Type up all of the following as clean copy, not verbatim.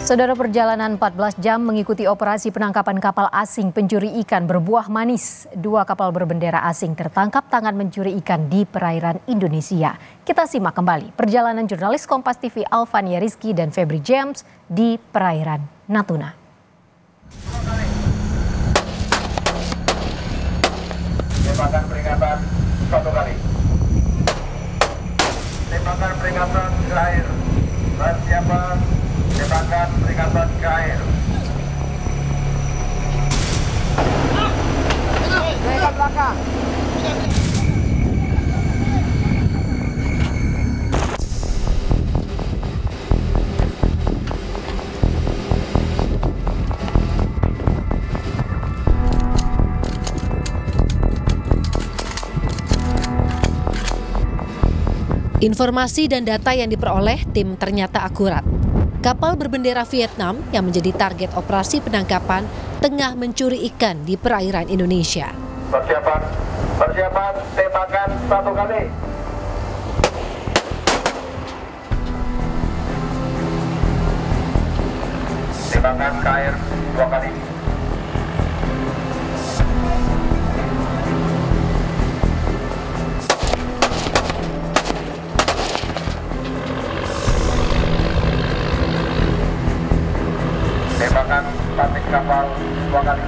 Saudara, perjalanan 14 jam mengikuti operasi penangkapan kapal asing pencuri ikan berbuah manis. 2 kapal berbendera asing tertangkap tangan mencuri ikan di perairan Indonesia. Kita simak kembali perjalanan jurnalis Kompas TV Alvania Rizky dan Febri James di perairan Natuna. Tembakan peringatan 1 kali. Tembakan peringatan ke air. Persiapan tembakan peringatan ke air. Dekat belakang. Informasi dan data yang diperoleh tim ternyata akurat. Kapal berbendera Vietnam yang menjadi target operasi penangkapan tengah mencuri ikan di perairan Indonesia. Persiapan, tembakan 1 kali. Tembakan ke air 2 kali. Tembakan statik kapal 2 kali.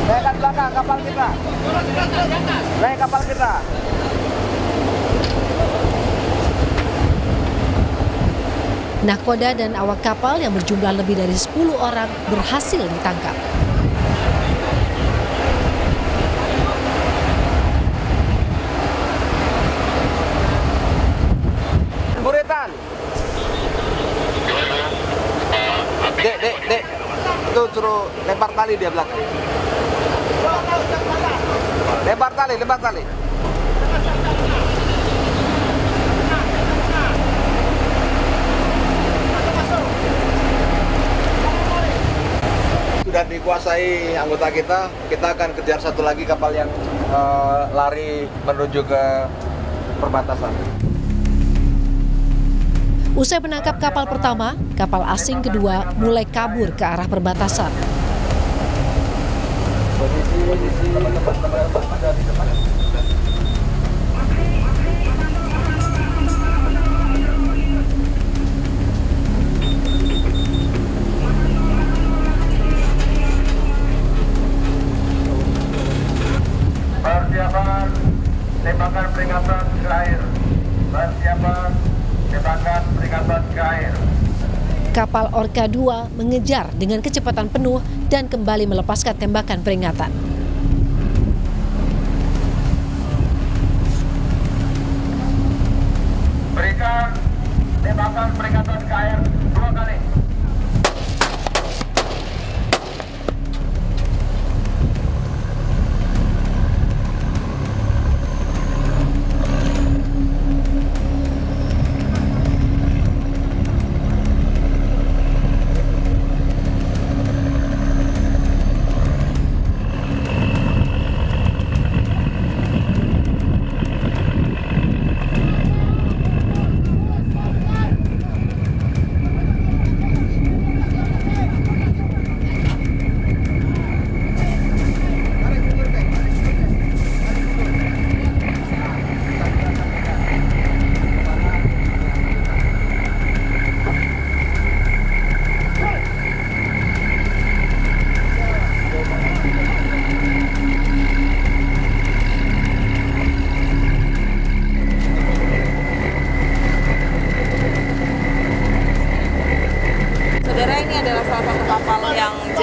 Dekat belakang kapal kita. Naik kapal kita. Nahkoda dan awak kapal yang berjumlah lebih dari 10 orang berhasil ditangkap. Buritan. Dek. Itu suruh lempar tali dia belakang. Lempar tali. Sudah dikuasai anggota kita akan kejar satu lagi kapal yang lari menuju ke perbatasan. Usai menangkap kapal pertama, kapal asing kedua mulai kabur ke arah perbatasan. Posisi teman-teman ada di depan. Persiapan tembakan peringatan ke air. Persiapan tembakan peringatan ke air. Kapal Orca 2 mengejar dengan kecepatan penuh dan kembali melepaskan tembakan peringatan. Berikan tembakan peringatan ke air 2 kali.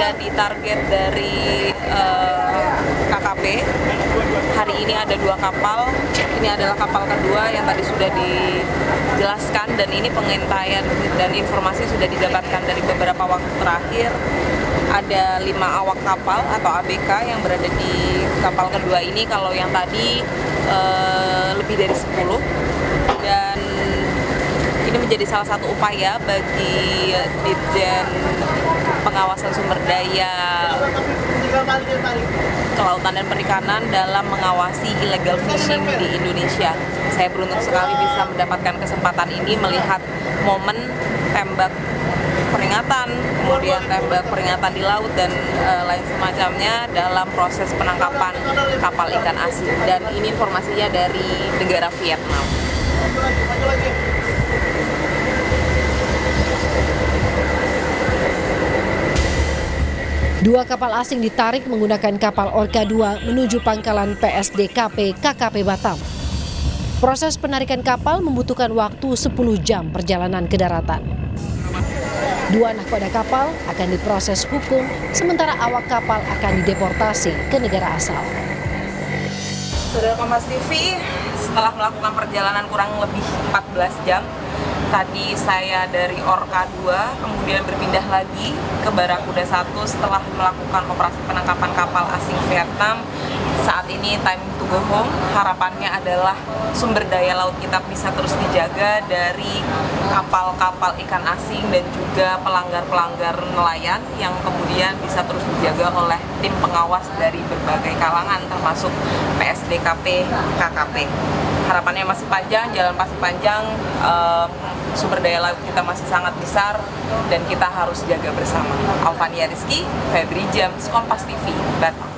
menjadi target dari KKP. Hari ini ada 2 kapal, ini adalah kapal kedua yang tadi sudah dijelaskan, dan ini pengintaian dan informasi sudah didapatkan dari beberapa waktu terakhir. Ada 5 awak kapal atau ABK yang berada di kapal kedua ini, kalau yang tadi lebih dari 10, dan ini menjadi salah satu upaya bagi Ditjen Pengawasan Sumber Daya Kelautan dan Perikanan dalam mengawasi illegal fishing di Indonesia. Saya beruntung sekali bisa mendapatkan kesempatan ini melihat momen tembak peringatan, kemudian tembak peringatan di laut dan lain semacamnya dalam proses penangkapan kapal ikan asing. Dan ini informasinya dari negara Vietnam. Dua kapal asing ditarik menggunakan kapal Orca 2 menuju pangkalan PSDKP KKP Batam. Proses penarikan kapal membutuhkan waktu 10 jam perjalanan ke daratan. 2 nahkoda kapal akan diproses hukum, sementara awak kapal akan dideportasi ke negara asal. Saudara Kompas TV, setelah melakukan perjalanan kurang lebih 14 jam, tadi saya dari Orca 2 kemudian berpindah lagi ke Barakuda 1 setelah melakukan operasi penangkapan kapal asing Vietnam. Saat ini time to go home. Harapannya adalah sumber daya laut kita bisa terus dijaga dari kapal-kapal ikan asing dan juga pelanggar-pelanggar nelayan yang kemudian bisa terus dijaga oleh tim pengawas dari berbagai kalangan termasuk PSDKP KKP. Harapannya masih panjang, jalan masih panjang, sumber daya laut kita masih sangat besar dan kita harus jaga bersama. Alvania Rizky, Febri James, Kompas TV, Batam.